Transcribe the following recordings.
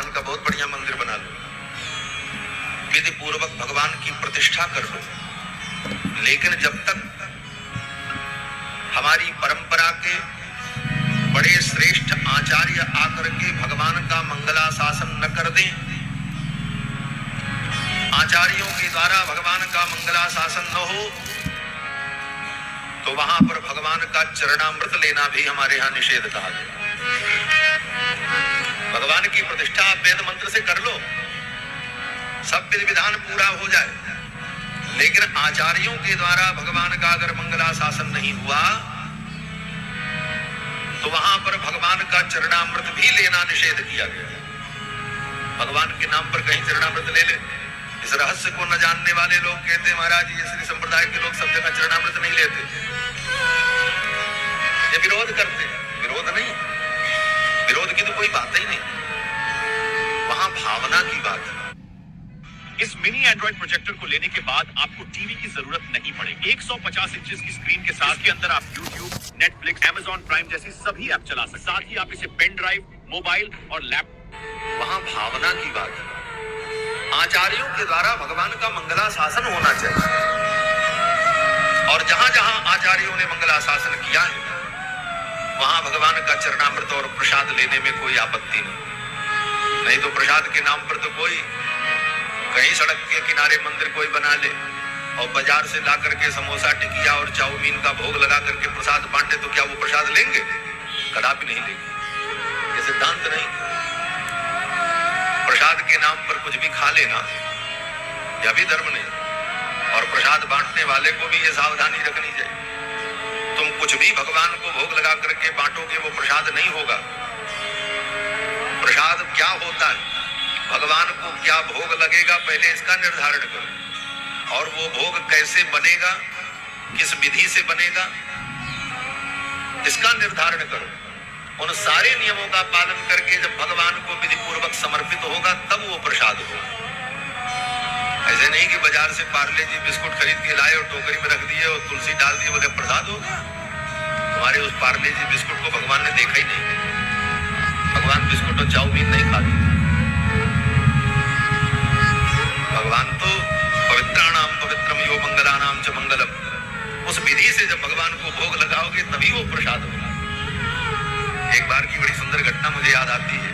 भगवान का बहुत बढ़िया मंदिर बना लो, विधि पूर्वक भगवान की प्रतिष्ठा कर लो, लेकिन जब तक हमारी परंपरा के बड़े श्रेष्ठ आचार्य आकर के भगवान का मंगलाशासन न कर दें, आचार्यों के द्वारा भगवान का मंगलाशासन न हो, तो वहां पर भगवान का चरणामृत लेना भी हमारे यहाँ निषेध कहा गया। भगवान की प्रतिष्ठा आप वेद मंत्र से कर लो, सब विधि विधान पूरा हो जाए, लेकिन आचार्यों के द्वारा भगवान का अगर मंगलाशासन नहीं हुआ तो वहां पर भगवान का चरणामृत भी लेना निषेध किया गया। भगवान के नाम पर कहीं चरणामृत ले ले, इस रहस्य को न जानने वाले लोग कहते हैं महाराज ये श्री संप्रदाय के लोग सब जगह चरणामृत नहीं लेते, ये विरोध करते हैं। विरोध नहीं, विरोध की तो कोई बात ही नहीं, वहां भावना की बात है। इस मिनी एंड्रॉइड प्रोजेक्टर को लेने के बाद आपको टीवी की जरूरत नहीं पड़ेगी। 150 इंचेस की स्क्रीन के साथ के अंदर आप यूट्यूब, नेटफ्लिक्स, Amazon प्राइम जैसी सभी ऐप चला सकते हैं। साथ ही आप इसे पेन ड्राइव, मोबाइल और लैपटॉप, वहां भावना की बात है। आचार्यों के द्वारा भगवान का मंगलाशासन होना चाहिए, और जहां जहां आचार्यों ने मंगलाशासन किया है वहां भगवान का चरणामृत और प्रसाद लेने में कोई आपत्ति नहीं तो प्रसाद के नाम पर तो कोई कहीं सड़क के किनारे मंदिर कोई बना ले और बाजार से ला करके समोसा, टिकिया और चाउमीन का भोग लगा करके प्रसाद बांटे, तो क्या वो प्रसाद लेंगे? कदापि नहीं लेंगे, ये सिद्धांत नहीं। प्रसाद के नाम पर कुछ भी खा लेना यह भी धर्म नहीं, और प्रसाद बांटने वाले को भी ये सावधानी रखनी चाहिए, तुम कुछ भी भगवान को भोग लगा करके बांटोगे वो प्रसाद नहीं होगा। प्रसाद क्या होता है, भगवान को क्या भोग लगेगा, पहले इसका निर्धारण करो, और वो भोग कैसे बनेगा, किस विधि से बनेगा, इसका निर्धारण करो। उन सारे नियमों का पालन करके जब भगवान को विधि पूर्वक समर्पित होगा तब वो प्रसाद होगा। ऐसे नहीं कि बाजार से पार्ले जी बिस्कुट खरीद के लाए और टोकरी में रख दिए और तुलसी डाल दिए, बोले प्रसाद होगा। तुम्हारे उस पार्ले जी बिस्कुट को भगवान ने देखा ही नहीं। भगवान बिस्कुट और चाउमीन नहीं खाते, भगवान तो पवित्राणाम पवित्रम यो मंगलानाम च मंगलम, उस विधि से जब भगवान को भोग लगाओगे तभी वो प्रसाद होगा। एक बार की बड़ी सुंदर घटना मुझे याद आती है।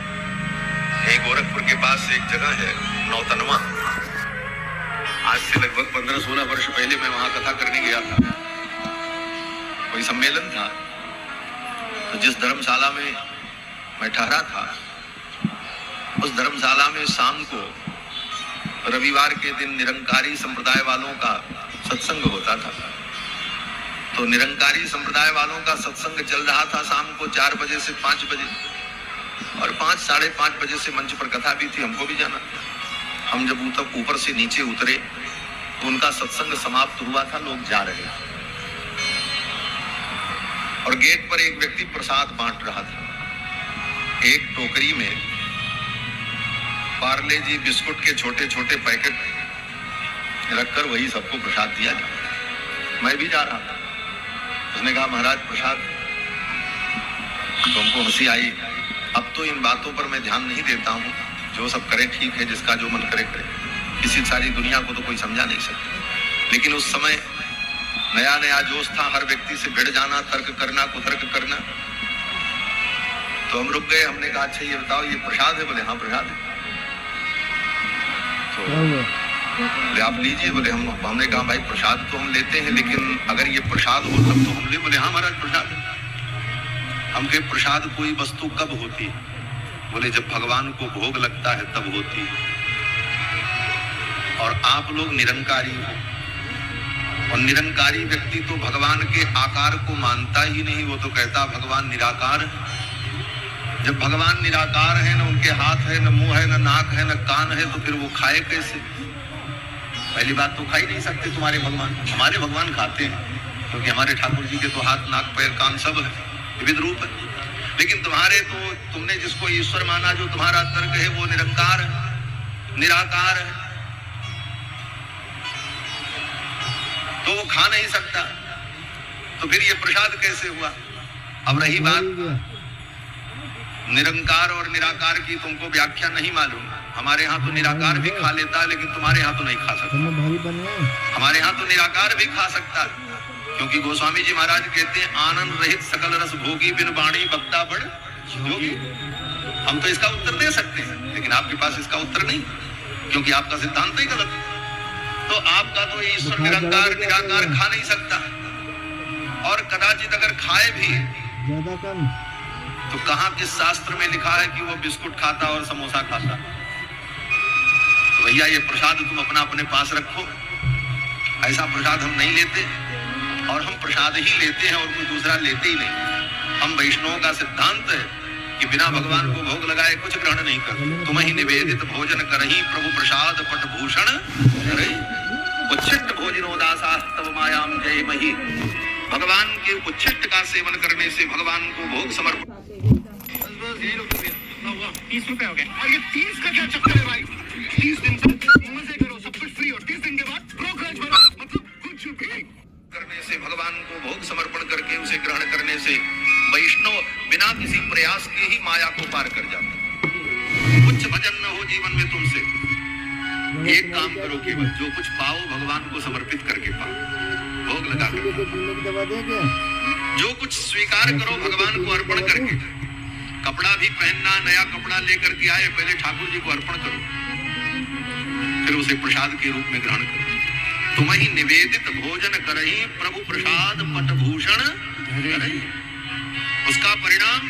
यही गोरखपुर के पास एक जगह है नौतनवा, आज से लगभग 15-16 वर्ष पहले मैं वहां कथा करने गया था। कोई सम्मेलन था, तो जिस धर्मशाला में मैं ठहरा था उस धर्मशाला में शाम को रविवार के दिन निरंकारी संप्रदाय वालों का सत्संग होता था। तो निरंकारी संप्रदाय वालों का सत्संग चल रहा था शाम को 4 बजे से 5 बजे, और 5, साढ़े 5 बजे से मंच पर कथा भी थी, हमको भी जाना था। हम जब ऊपर से नीचे उतरे तो उनका सत्संग समाप्त हुआ था, लोग जा रहे थे, और गेट पर एक व्यक्ति प्रसाद बांट रहा था। एक टोकरी में पार्ले जी बिस्कुट के छोटे छोटे पैकेट रखकर वही सबको प्रसाद दिया। मैं भी जा रहा था, उसने कहा महाराज प्रसाद, तो हमको हंसी आई। अब तो इन बातों पर मैं ध्यान नहीं देता हूँ, जो सब करे ठीक है, जिसका जो मन करे करे, किसी सारी दुनिया को तो कोई समझा नहीं सकता। लेकिन उस समय नया नया जोश था, हर व्यक्ति से भिड़ जाना, तर्क करना, कुतर्क करना। तो हम रुक गए, हमने कहा अच्छा ये बताओ ये प्रसाद है? बोले हाँ प्रसाद है। तो बोले आप लीजिए। बोले हमने कहा भाई प्रसाद तो हम लेते हैं, लेकिन अगर ये प्रसाद हो तब तो हम ले। बोले हाँ महाराज प्रसाद है। हम कहे प्रसाद कोई वस्तु कब होती है? बोले जब भगवान को भोग लगता है तब होती है, और आप लोग निरंकारी हो, और निरंकारी व्यक्ति तो भगवान के आकार को मानता ही नहीं, वो तो कहता भगवान निराकार है। जब भगवान निराकार है, न उनके हाथ है, न मुंह है, न नाक है, न कान है, तो फिर वो खाए कैसे? पहली बात तो खा ही नहीं सकते तुम्हारे भगवान। हमारे भगवान खाते हैं, क्योंकि हमारे ठाकुर जी के तो हाथ, नाक, पैर, कान सब है, विविध रूप है। लेकिन तुम्हारे तो, तुमने जिसको ईश्वर माना, जो तुम्हारा तर्क है, वो निरंकार है, निराकार है, तो वो खा नहीं सकता। तो फिर ये प्रसाद कैसे हुआ? अब रही बात निरंकार और निराकार की तुमको व्याख्या नहीं मालूम। हमारे यहाँ तो निराकार भी खा लेता है, लेकिन तुम्हारे यहाँ तो नहीं खा सकता। हमारे यहाँ तो निराकार भी खा सकता है, क्योंकि गोस्वामी जी महाराज कहते हैं आनंद रहित सकल रस भोगी बिन वाणी वक्ता बड़ जोगी। हम तो इसका उत्तर दे सकते हैं, लेकिन आपके पास इसका उत्तर नहीं, क्योंकि आपका सिद्धांत ही गलत है। तो आपका तो ईश्वर निरंकार निराकार खा नहीं सकता, और कदाचित अगर खाए भी ज्यादा कम, तो कहाँ किस शास्त्र में लिखा है कि वो बिस्कुट खाता और समोसा खाता। तो भैया ये प्रसाद तुम अपना अपने पास रखो, ऐसा प्रसाद हम नहीं लेते, और हम प्रसाद ही लेते हैं और कोई दूसरा लेते ही नहीं। हम वैष्णवों का सिद्धांत है कि बिना भगवान को भोग लगाए कुछ ग्रहण नहीं कर। तुम ही निवेदित भोजन करही प्रभु प्रसाद पट भूषण करही, उच्छिष्ट भोजनो दासा तव मायाम जय मही। भगवान के उच्छिष्ट का सेवन करने से भगवान को भोग समर्पण। 30 रुपए हो गए, और ये 30 का क्या चक्कर है भाई? 30 दिन से मजे करो, सब कुछ फ्री, और 30 दिन के बाद ब्रोकरेज भरो, मतलब कुछ भी करने से, भगवान को भोग समर्पण करके उसे ग्रहण करने से वैष्णव बिना किसी प्रयास के ही माया को पार कर जाता है। कुछ भजन न हो जीवन में तुमसे, एक काम करो, केवल जो कुछ पाओ भगवान को समर्पित करके पाओ, भोग लगा कर। जो कुछ स्वीकार करो भगवान को अर्पण करके। कपड़ा भी पहनना, नया कपड़ा लेकर के आए, पहले ठाकुर जी को अर्पण करो, फिर उसे प्रसाद के रूप में ग्रहण करो। तुम ही निवेदित भोजन करही प्रभु प्रसाद पट भूषण करही। उसका परिणाम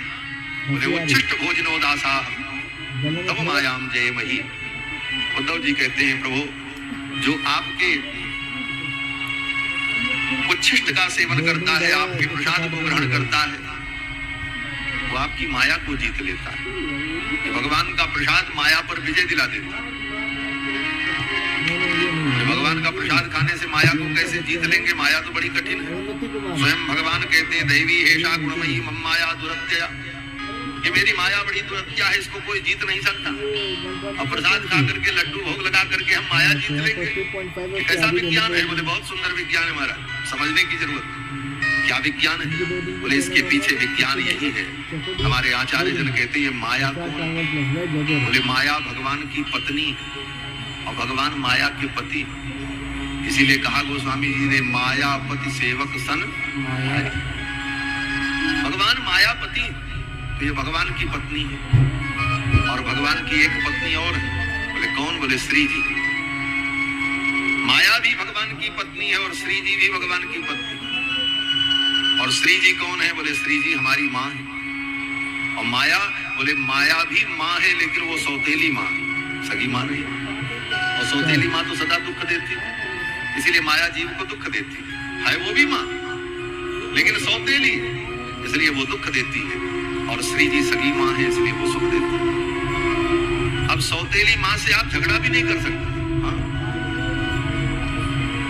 बोले उच्छिष्ट भोजनो दासा तब मायाम जय मही। उद्धव जी कहते हैं प्रभु जो आपके उच्छिष्ट का सेवन करता है, आपके प्रसाद को ग्रहण करता है, वो आपकी माया को जीत लेता है। भगवान का प्रसाद माया पर विजय दिला देता है। भगवान का प्रसाद खाने से माया को कैसे जीत लेंगे? माया तो बड़ी कठिन है। स्वयं भगवान कहते हैं दैवी हेषा गुणमयी मम माया दुरत्या, ये मेरी माया बड़ी दुरत्या है, इसको कोई जीत नहीं सकता। अब प्रसाद खा करके, लड्डू भोग लगा करके हम माया जीत लेंगे, कैसा विज्ञान है? बोले बहुत सुंदर विज्ञान है हमारा, समझने की जरूरत। क्या विज्ञान है? बोले इसके पीछे विज्ञान यही है। हमारे आचार्य जन कहते हैं माया कौन? बोले माया भगवान की पत्नी और भगवान माया के पति। इसीलिए कहा गोस्वामी जी ने मायापति सेवक सन। भगवान मायापति, तो ये भगवान की पत्नी है, और भगवान की एक पत्नी और है। बोले कौन? बोले श्री जी। माया भी भगवान की पत्नी है और श्री जी भी भगवान की पत्नी। और श्री जी कौन है? बोले श्री जी हमारी माँ है। और माया, बोले माया भी माँ है, लेकिन वो सौतेली माँ है, सगी माँ नहीं। और सौतेली माँ तो सदा दुख देती, इसीलिए माया जीव को दुख देती है। वो भी माँ, लेकिन सौतेली, इसलिए वो दुख देती है। और श्री जी सगी माँ है, इसलिए वो सुख देती है। अब सौतेली माँ से आप झगड़ा भी नहीं कर सकते। हाँ?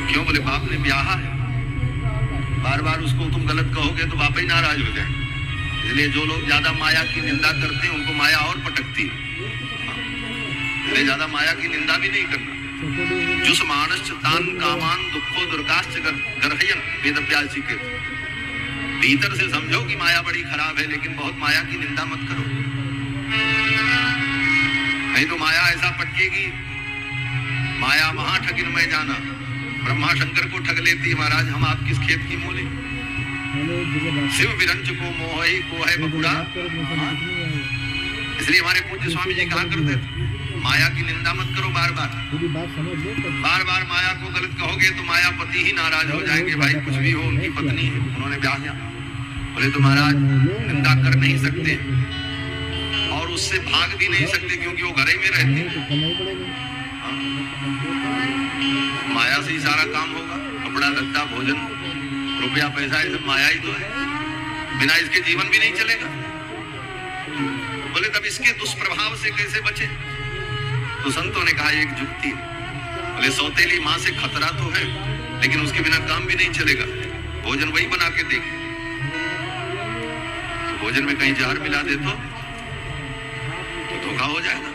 क्यों? बोले बाप ने ब्याहा है, बार बार उसको तुम गलत कहोगे तो बाप ही नाराज हो जाए। इसलिए जो लोग ज्यादा माया की निंदा करते हैं उनको माया और पटकती है। इसलिए ज्यादा माया की निंदा भी नहीं करना। जुस मानस तान कामान दुखो दुर्गाश्च गर्हयन वेद व्यासी के। भीतर से समझो कि माया बड़ी खराब है, लेकिन बहुत माया की निंदा मत करो, नहीं तो माया ऐसा पटकेगी। माया महा ठगिन में जाना, ब्रह्मा शंकर को ठग लेती है। महाराज हम आप किस खेत की मूली? शिव विरंच को मोहि को है बबुड़ा। इसलिए हमारे पूज्य स्वामी जी कहा करते थे माया की निंदा मत करो। बार बार माया को गलत कहोगे तो मायापति ही नाराज हो जाएंगे। भाई कुछ भी हो, उनकी पत्नी है, उन्होंने ब्याह किया। बोले तो महाराज निंदा कर नहीं सकते और उससे भाग भी नहीं सकते, क्योंकि वो घर ही में रहती है। माया से ही सारा काम होगा। कपड़ा लत्ता भोजन रुपया पैसा ये सब माया ही तो है, बिना इसके जीवन भी नहीं चलेगा। बोले तब इसके दुष्प्रभाव से कैसे बचे? तो संतों ने कहा एक जुक्ति। बोले सौतेली माँ से खतरा तो है, लेकिन उसके बिना काम भी नहीं चलेगा। भोजन वही बना के देगी, तो भोजन में कहीं जहर मिला दे तो धोखा हो जाएगा।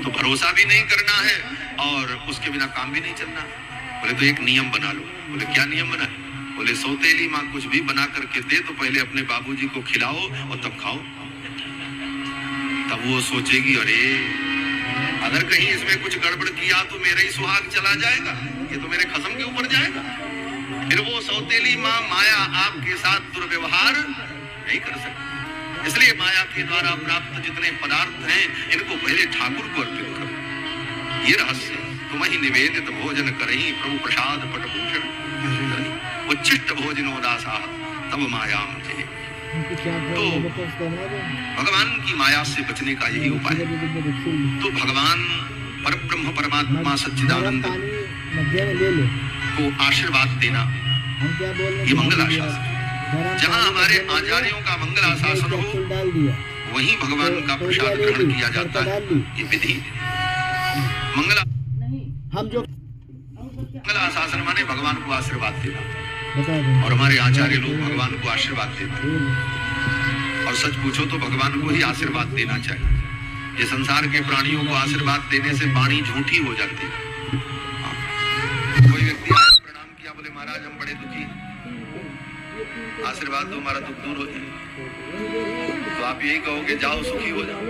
तो भरोसा भी नहीं करना है और उसके बिना काम भी नहीं चलना। बोले तो एक नियम बना लो। बोले क्या नियम बना? बोले सौतेली माँ कुछ भी बना करके दे तो पहले अपने बाबूजी को खिलाओ और तब खाओ। तब वो सोचेगी अरे अगर कहीं इसमें कुछ गड़बड़ किया तो मेरा ही सुहाग चला जाएगा, ये तो मेरे खसम के ऊपर जाएगा। फिर वो सौतेली माँ माया आपके साथ दुर्व्यवहार नहीं कर सकती। इसलिए माया के द्वारा प्राप्त जितने पदार्थ हैं इनको पहले ठाकुर को अर्पित करो। ये रहस्य तुम ही निवेदित भोजन करही प्रभु प्रसाद पटभूषण उच्चिष्ट भोजनो दासा तब मायाम जय। तो भगवान की माया से बचने का यही उपाय है। तो भगवान परब्रह्म परमात्मा सच्चिदानंद को आशीर्वाद देना ये मंगलाशासन। जहाँ हमारे आचार्यों का मंगलाशासन हो वहीं भगवान का प्रसाद ग्रहण किया जाता है। ये विधि मंगला हम जो मंगलाशासन माने भगवान को आशीर्वाद देना, और हमारे आचार्य लोग भगवान को आशीर्वाद देते हैं। और सच पूछो तो भगवान को ही आशीर्वाद देना चाहिए। ये संसार के प्राणियों को आशीर्वाद देने से वाणी झूठी हो जाती है। कोई व्यक्ति आया, प्रणाम किया, बोले महाराज हम बड़े दुखी, आशीर्वाद दो हमारा दुख दूर हो जाए। तो आप यही कहोगे जाओ सुखी हो जाओ।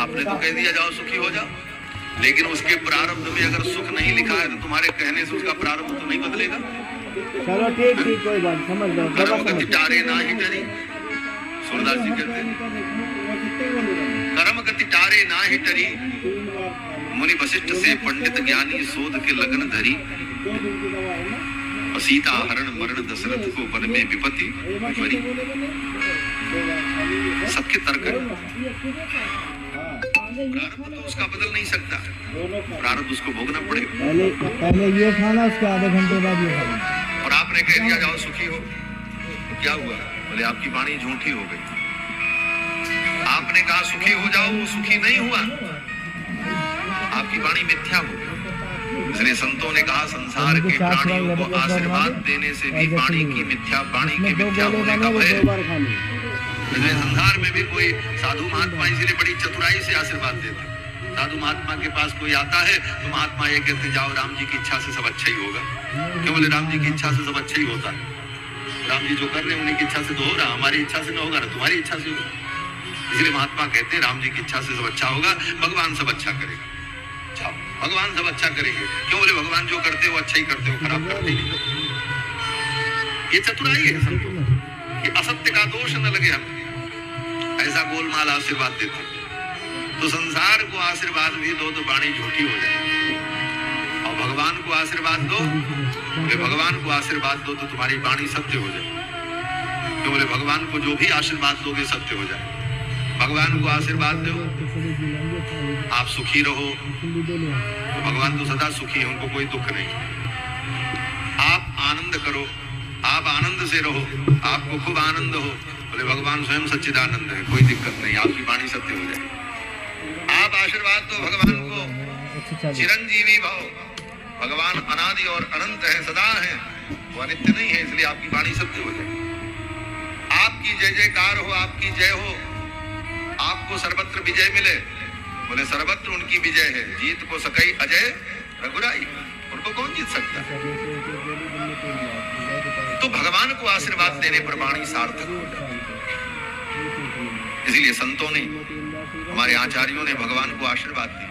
आपने तो कह दिया जाओ सुखी हो जाओ, लेकिन उसके प्रारब्ध में अगर सुख नहीं लिखा है तो तुम्हारे कहने से उसका प्रारब्ध तो नहीं बदलेगा। चलो ठीक ठीक कोई बात समझ लो। कर्म गति टारे ना ही टरी, सूरदास जी कहते हैं कर्म गति टारे ना ही टरी, मुनि वशिष्ठ से पंडित ज्ञानी शोध के लगन धरी। सीता हरण मरण दशरथ को वन में विपत्ति भरी। सबके तर्क प्रारब्ध तो उसका बदल नहीं सकता, प्रारब्ध उसको भोगना पड़ेगा। पहले ये खाना उसके आधे घंटे बाद ये खाना। और आपने कह दिया जाओ सुखी हो, तो क्या हुआ? बोले आपकी वाणी झूठी हो गई। आपने कहा सुखी हो जाओ, वो सुखी नहीं हुआ, आपकी वाणी मिथ्या हो गई। इसलिए संतों ने कहा संसार के प्राणियों को आशीर्वाद देने से भी वाणी की मिथ्या होने का भय है। इसलिए संसार में भी कोई साधु महात्मा इसीलिए बड़ी चतुराई से आशीर्वाद देते। साधु महात्मा के पास कोई आता है तो महात्मा ये कहते जाओ राम जी की इच्छा से सब अच्छा ही होगा। क्यों? बोले राम जी की इच्छा से सब अच्छा ही होता है। राम जी जो कर रहे हैं उन्हीं की इच्छा से तो हो रहा, हमारी इच्छा से ना होगा ना तुम्हारी इच्छा से होगा। इसलिए महात्मा कहते हैं राम जी की इच्छा से सब अच्छा होगा, भगवान सब अच्छा करेगा। जाओ भगवान सब अच्छा करेंगे। क्यों? बोले भगवान जो करते हो अच्छा ही करते हो, खराब करते नहीं। ये चतुराई है संतों कि असत्य का दोष न लगे हमें, ऐसा गोलमाल आशीर्वाद देते। तो संसार को आशीर्वाद भी दो तो वाणी झूठी हो जाए, और भगवान को आशीर्वाद दो, बोले भगवान को आशीर्वाद दो तो तुम्हारी वाणी सत्य हो जाए। क्यों? बोले भगवान को जो भी आशीर्वाद दोगे सत्य हो जाए। भगवान को आशीर्वाद दो आप सुखी रहो, तो भगवान तो सदा सुखी है, उनको कोई दुख नहीं। आप आनंद करो, आप आनंद से रहो, आपको खूब आनंद हो, बोले भगवान स्वयं सच्चिदानंद है, कोई दिक्कत नहीं, आपकी वाणी सत्य हो जाए। आप आशीर्वाद दो भगवान को चिरंजीवी भाव, भगवान अनादि और अनंत है, सदा है, वो अनित्य नहीं है, इसलिए आपकी वाणी सत्य हो जाए। आपकी जय जयकार हो, आपकी जय हो, आपको सर्वत्र विजय मिले, बोले सर्वत्र उनकी विजय है। जीत को सकई अजय रघुराई, उनको कौन जीत सकता है? तो भगवान को आशीर्वाद देने पर वाणी सार्थक हो जाती। इसीलिए संतों ने, हमारे आचार्यों ने भगवान को आशीर्वाद दिया।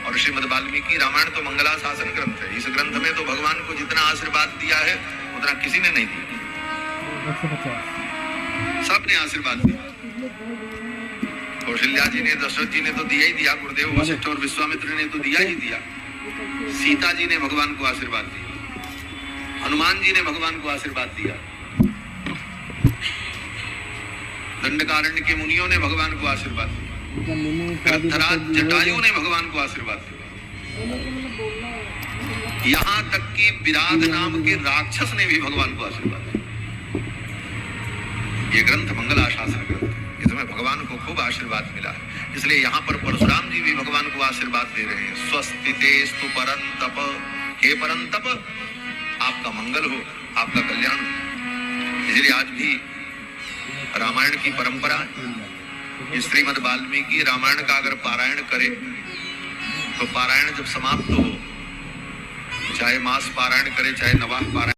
और श्रीमद् वाल्मीकि रामायण तो मंगलाशासन ग्रंथ है। इस ग्रंथ में तो भगवान को जितना आशीर्वाद दिया है उतना किसी ने नहीं दिया, सबने आशीर्वाद दिया। कौशल्या जी ने, दशरथ जी ने तो दिया ही दिया, गुरुदेव वशिष्ठ और विश्वामित्र ने तो दिया ही दिया। सीता जी ने भगवान को आशीर्वाद दिया, हनुमान जी ने भगवान को आशीर्वाद दिया, दंडकारण्य के मुनियों ने भगवान को आशीर्वाद दिया, धराज जटायु ने भगवान को आशीर्वाद दिया, यहाँ तक कि विराट नाम के राक्षस ने भी भगवान को आशीर्वाद दिया। ये ग्रंथ मंगलाशासन ग्रंथ, इसमें भगवान को खूब आशीर्वाद मिला है। इसलिए यहाँ पर परशुराम जी भी भगवान को आशीर्वाद दे रहे हैं। स्वस्तितेस्तु परंतप, हे परंतप आपका मंगल हो, आपका कल्याण हो। इसलिए आज भी रामायण की परंपरा है। श्रीमद् वाल्मीकि रामायण का अगर पारायण करे तो पारायण जब समाप्त हो, चाहे मास पारायण करे चाहे नवाह पारायण